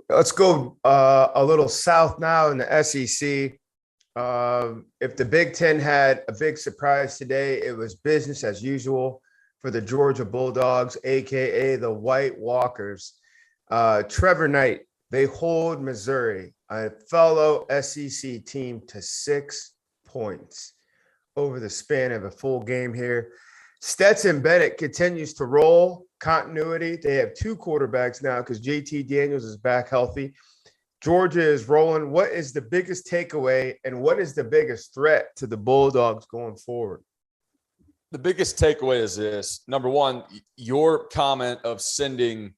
Let's go a little south now in the SEC. If the Big Ten had a big surprise today, it was business as usual for the Georgia Bulldogs, aka the White Walkers. Trevor Knight, they hold Missouri, a fellow SEC team, to 6 points over the span of a full game here. Stetson Bennett continues to roll continuity. They have 2 quarterbacks now because JT Daniels is back healthy. Georgia is rolling. What is the biggest takeaway and what is the biggest threat to the Bulldogs going forward? The biggest takeaway is this. Number one, your comment of sending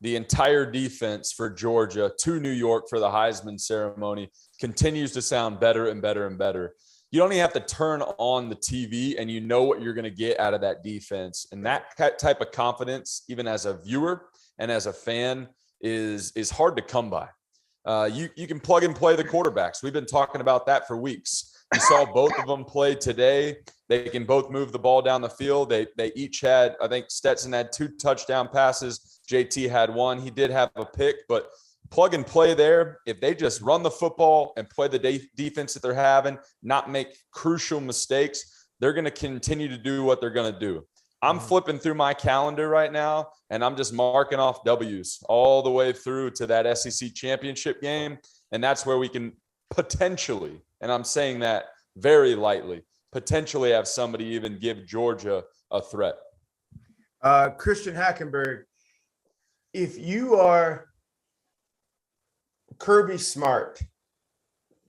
the entire defense for Georgia to New York for the Heisman ceremony continues to sound better and better and better. You don't even have to turn on the TV and you know what you're going to get out of that defense. And that type of confidence, even as a viewer and as a fan, is hard to come by. You can plug and play the quarterbacks. We've been talking about that for weeks. You saw both of them play today. They can both move the ball down the field. They each had, I think Stetson had 2 touchdown passes. JT had 1. He did have a pick, but plug and play there. If they just run the football and play the defense that they're having, not make crucial mistakes, they're going to continue to do what they're going to do. I'm flipping through my calendar right now, and I'm just marking off W's all the way through to that SEC championship game. And that's where we can potentially, and I'm saying that very lightly, potentially have somebody even give Georgia a threat. Christian Hackenberg, if you are Kirby Smart,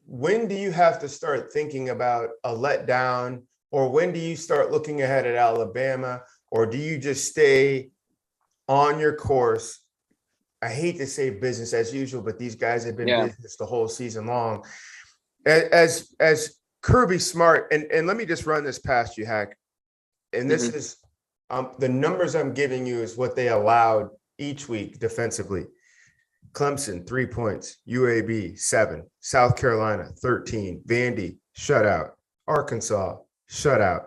when do you have to start thinking about a letdown, or when do you start looking ahead at Alabama, or do you just stay on your course? I hate to say business as usual, but these guys have been business the whole season long. As Kirby Smart, and let me just run this past you, Hack. And this is the numbers I'm giving you is what they allowed each week defensively. Clemson, 3 points. UAB, 7. South Carolina, 13. Vandy, shutout. Arkansas, shutout.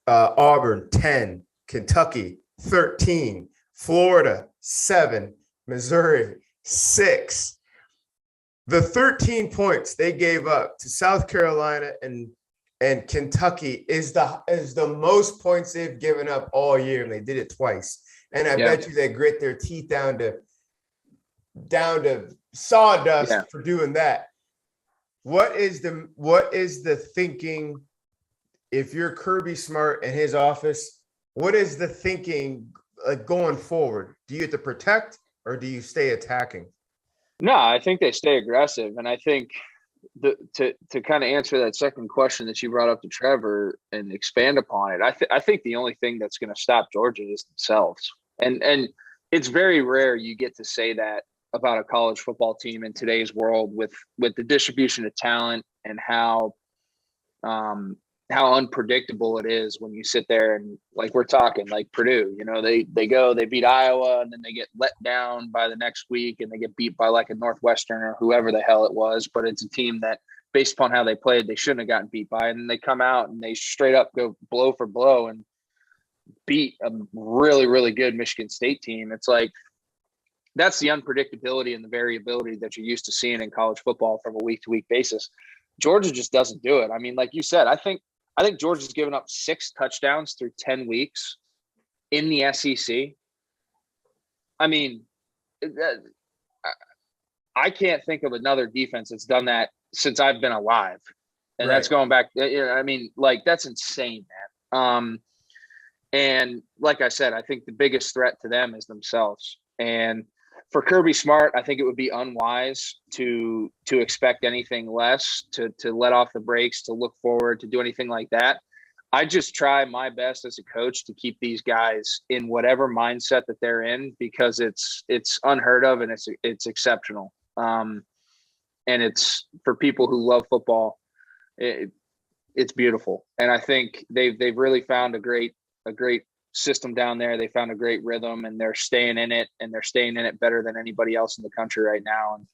Auburn, 10. Kentucky, 13. Florida, 7. Missouri, 6. The 13 points they gave up to South Carolina and Kentucky is the most points they've given up all year, and they did it twice. And I bet you they grit their teeth down to sawdust for doing that. What is the thinking if you're Kirby Smart and his office? What is the thinking going forward? Do you have to protect or do you stay attacking? No, I think they stay aggressive. And I think to kind of answer that second question that you brought up to Trevor and expand upon it, I think the only thing that's going to stop Georgia is themselves. And it's very rare you get to say that about a college football team in today's world with the distribution of talent and how unpredictable it is when you sit there and, like we're talking, like Purdue, they beat Iowa and then they get let down by the next week and they get beat by like a Northwestern or whoever the hell it was. But it's a team that, based upon how they played, they shouldn't have gotten beat by. And then they come out and they straight up go blow for blow and beat a really, really good Michigan State team. It's like, that's the unpredictability and the variability that you're used to seeing in college football from a week-to-week basis. Georgia just doesn't do it. I mean, like you said, I think Georgia's given up 6 touchdowns through 10 weeks in the SEC. I mean, I can't think of another defense that's done that since I've been alive. And that's going back. I mean, like, that's insane, man. And like I said, I think the biggest threat to them is themselves. And for Kirby Smart, I think it would be unwise to expect anything less, to let off the brakes, to look forward, to do anything like that. I just try my best as a coach to keep these guys in whatever mindset that they're in, because it's unheard of and it's exceptional. And it's, for people who love football, it's beautiful. And I think they've really found a great system down there. They found a great rhythm and they're staying in it, and they're staying in it better than anybody else in the country right now. And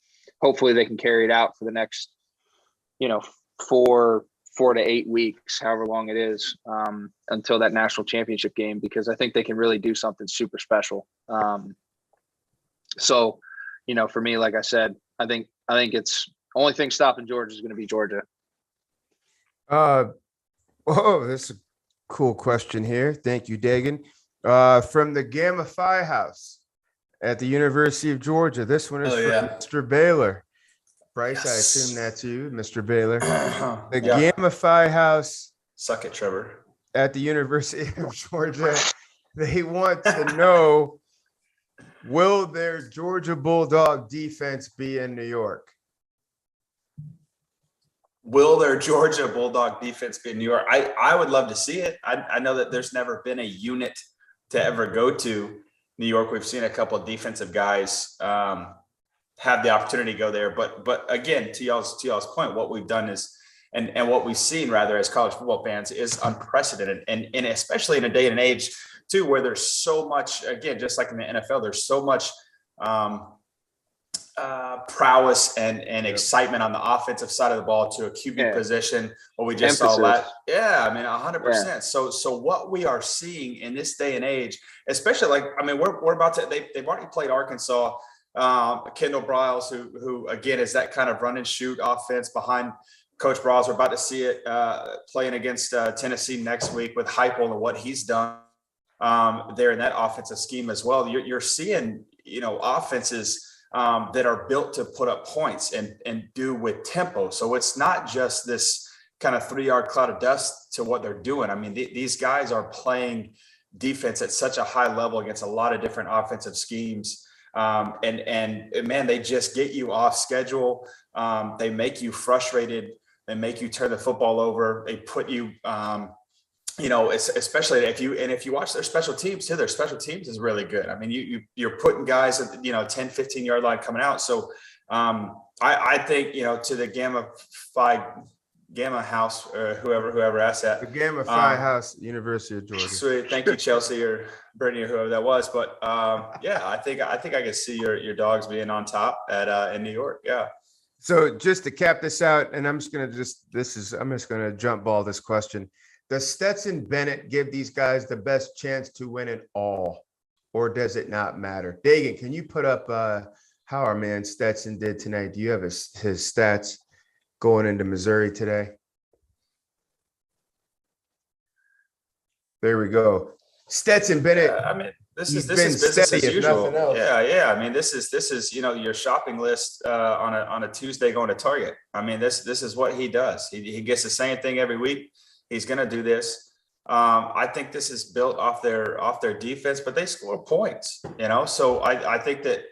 hopefully they can carry it out for the next, 4 to 8 weeks, however long it is, until that national championship game, because I think they can really do something super special. So, for me, like I said, I think it's only thing stopping Georgia is going to be Georgia. This is a cool question here. Thank you, Dagan. From the Gamma Phi House at the University of Georgia. This one is from Mr. Baylor. Bryce, I assume that's you, Mr. Baylor. The Gamma Phi House. Suck it, Trevor. At the University of Georgia. They want to know, will their Georgia Bulldog defense be in New York? Will their Georgia Bulldog defense be in New York? I would love to see it. I know that there's never been a unit to ever go to New York. We've seen a couple of defensive guys have the opportunity to go there. But again, to y'all's point, what we've done is, and what we've seen rather as college football fans is unprecedented. And especially in a day and age too, where there's so much, again, just like in the NFL, there's so much prowess and excitement on the offensive side of the ball to a QB position. What we just saw last, 100%. So what we are seeing in this day and age, especially we're about to, they've already played Arkansas, Kendall Briles, who again is that kind of run and shoot offense behind Coach Briles. We're about to see it playing against Tennessee next week with Heupel and what he's done there in that offensive scheme as well. You're seeing, offenses that are built to put up points and do with tempo. So it's not just this kind of 3-yard cloud of dust to what they're doing. I mean, these guys are playing defense at such a high level against a lot of different offensive schemes. And man, they just get you off schedule. They make you frustrated. They make you turn the football over. They put you, especially if you watch their special teams too, their special teams is really good. I mean, you're putting guys at, 10, 15 yard line coming out. So I think, to the Gamma House, or whoever asked that. The Gamma Phi House, University of Georgia. Sweet. Thank you, Chelsea or Brittany or whoever that was. But I think I can see your dogs being on top in New York. Yeah. So just to cap this out, and I'm just gonna jump ball this question. Does Stetson Bennett give these guys the best chance to win it all, or does it not matter? Dagan, can you put up how our man Stetson did tonight? Do you have his stats going into Missouri today? There we go. Stetson Bennett. This is business as usual. Yeah. I mean, this is your shopping list on a Tuesday going to Target. I mean, this is what he does. He gets the same thing every week. He's going to do this. I think this is built off their defense, but they score points, So I think that,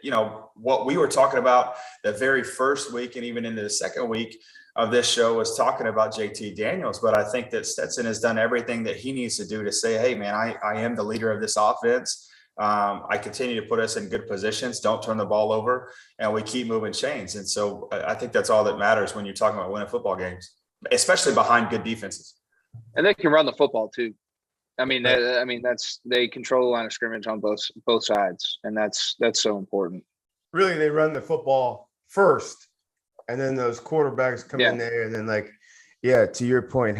what we were talking about the very first week and even into the second week of this show was talking about JT Daniels. But I think that Stetson has done everything that he needs to do to say, hey, man, I am the leader of this offense. I continue to put us in good positions. Don't turn the ball over, and we keep moving chains. And so I think that's all that matters when you're talking about winning football games, especially behind good defenses. And they can run the football too. I mean, they control the line of scrimmage on both sides, and that's so important. Really, they run the football first, and then those quarterbacks come in there, and then to your point,